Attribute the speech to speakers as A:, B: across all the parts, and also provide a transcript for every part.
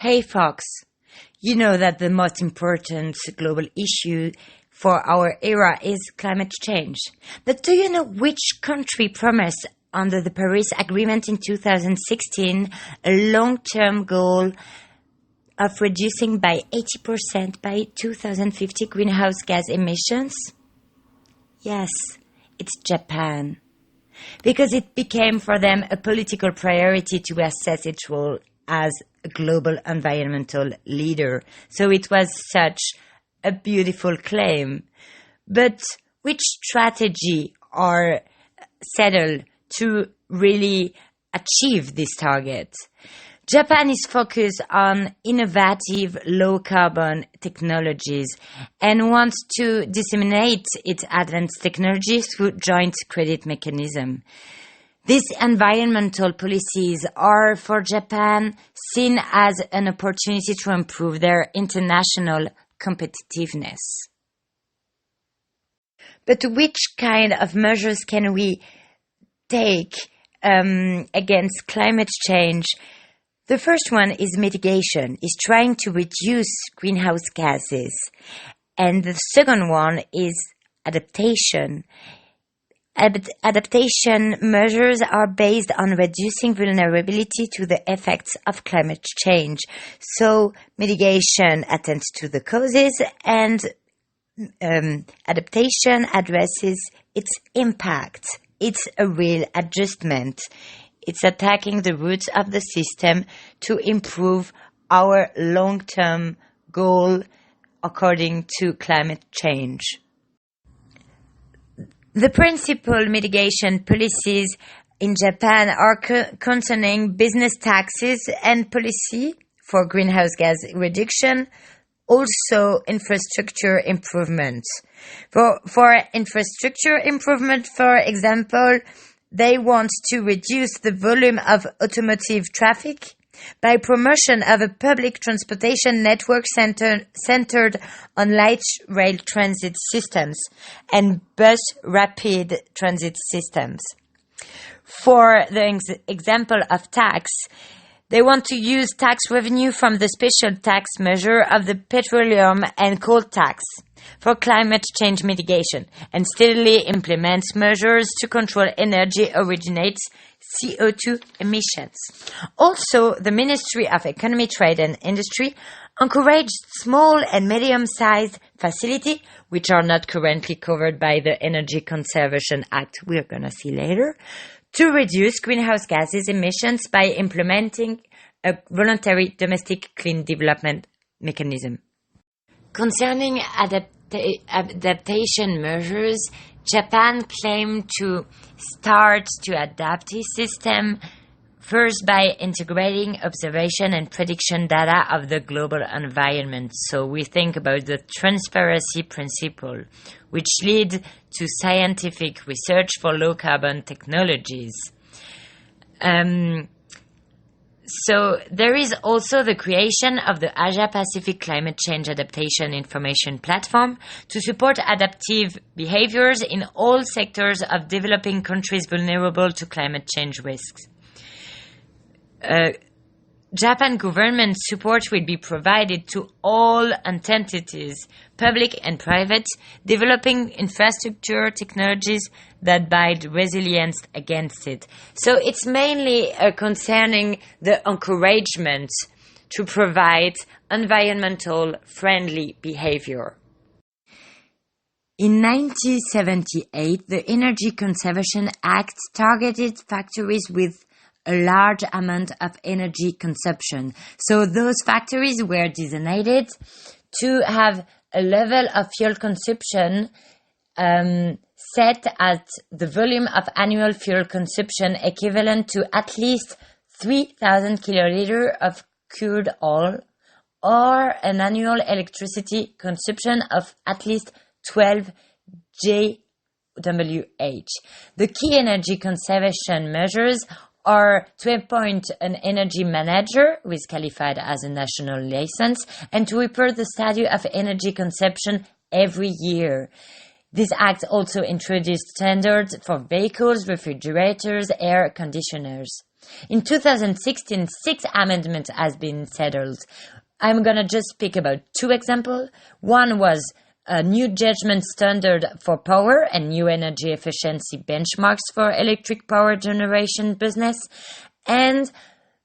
A: Hey Fox, you know that the most important global issue for our era is climate change. But do you know which country promised under the Paris Agreement in 2016 a long-term goal of reducing by 80% by 2050 greenhouse gas emissions? Yes, it's Japan. Because it became for them a political priority to assess its role as a global environmental leader. So it was such a beautiful claim. But which strategy are settled to really achieve this target? Japan is focused on innovative low-carbon technologies and wants to disseminate its advanced technologies through joint credit mechanism. These environmental policies are, for Japan, seen as an opportunity to improve their international competitiveness. But which kind of measures can we take against climate change? The first one is mitigation, is trying to reduce greenhouse gases. And the second one is adaptation. Adaptation measures are based on reducing vulnerability to the effects of climate change. So mitigation attends to the causes and adaptation addresses its impact. It's a real adjustment. It's attacking the roots of the system to improve our long-term goal according to climate change. The principal mitigation policies in Japan are concerning business taxes and policy for greenhouse gas reduction, also infrastructure improvement. For infrastructure improvement, for example, they want to reduce the volume of automotive traffic by promotion of a public transportation network centered on light rail transit systems and bus rapid transit systems. For the example of tax, they want to use tax revenue from the special tax measure of the petroleum and coal tax for climate change mitigation and steadily implements measures to control energy originates CO2 emissions. Also, the Ministry of Economy, Trade and Industry encouraged small and medium-sized facilities, which are not currently covered by the Energy Conservation Act, we're going to see later, to reduce greenhouse gases emissions by implementing a voluntary domestic clean development mechanism. Concerning adaptation measures, Japan claimed to start to adapt its system first by integrating observation and prediction data of the global environment. So we think about the transparency principle, which leads to scientific research for low-carbon technologies. So there is also the creation of the Asia-Pacific Climate Change Adaptation Information Platform to support adaptive behaviors in all sectors of developing countries vulnerable to climate change risks. Japan government support will be provided to all entities, public and private, developing infrastructure technologies that build resilience against it. So it's mainly concerning the encouragement to provide environmental friendly behavior. In 1978, the Energy Conservation Act targeted factories with a large amount of energy consumption. So those factories were designated to have a level of fuel consumption set at the volume of annual fuel consumption equivalent to at least 3,000 kiloliters of crude oil or an annual electricity consumption of at least 12 GWh. The key energy conservation measures are to appoint an energy manager who is qualified as a national license and to report the status of energy consumption every year. This act also introduced standards for vehicles, refrigerators, air conditioners. In 2016, 6 amendments has been settled. I'm gonna just speak about 2 examples. One was a new judgment standard for power and new energy efficiency benchmarks for electric power generation business. And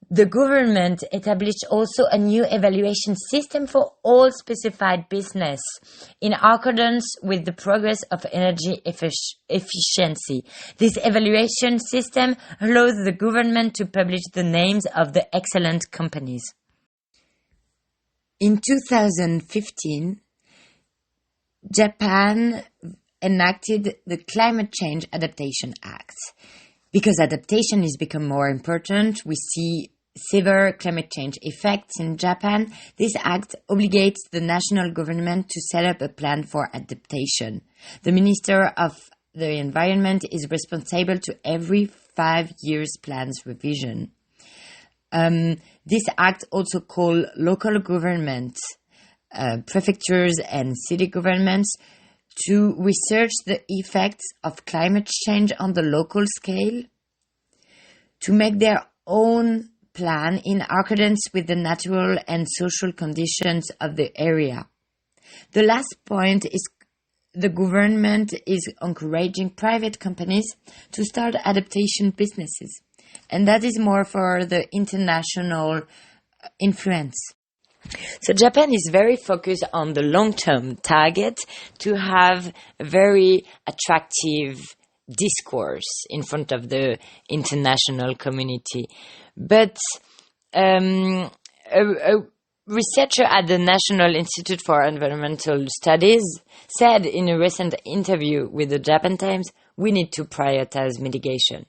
A: the government established also a new evaluation system for all specified business in accordance with the progress of energy efficiency. This evaluation system allows the government to publish the names of the excellent companies. In 2015, Japan enacted the Climate Change Adaptation Act. Because adaptation has become more important, we see severe climate change effects in Japan. This act obligates the national government to set up a plan for adaptation. The Minister of the Environment is responsible to every 5 years plan's revision. This act also calls local governments, prefectures and city governments to research the effects of climate change on the local scale, to make their own plan in accordance with the natural and social conditions of the area. The last point is the government is encouraging private companies to start adaptation businesses, and that is more for the international influence. So Japan is very focused on the long-term target to have a very attractive discourse in front of the international community. But a researcher at the National Institute for Environmental Studies said in a recent interview with the Japan Times, we need to prioritize mitigation,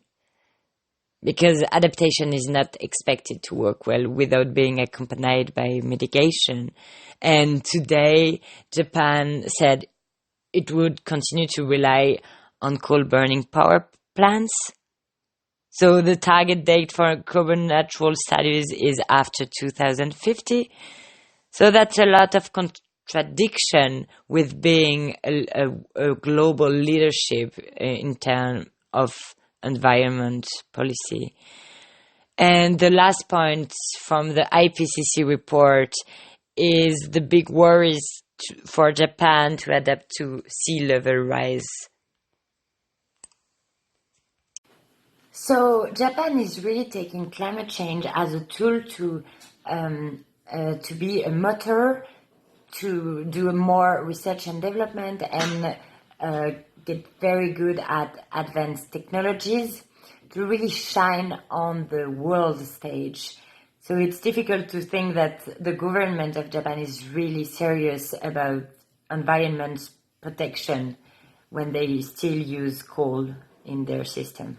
A: because adaptation is not expected to work well without being accompanied by mitigation. And today, Japan said it would continue to rely on coal-burning power plants. So the target date for carbon neutral studies is after 2050. So that's a lot of contradiction with being a global leadership in terms of environment policy. And the last point from the IPCC report is the big worries for Japan to adapt to sea level rise. So Japan is really taking climate change as a tool to be a motor, to do more research and development, and get very good at advanced technologies to really shine on the world stage. So it's difficult to think that the government of Japan is really serious about environment protection when they still use coal in their system.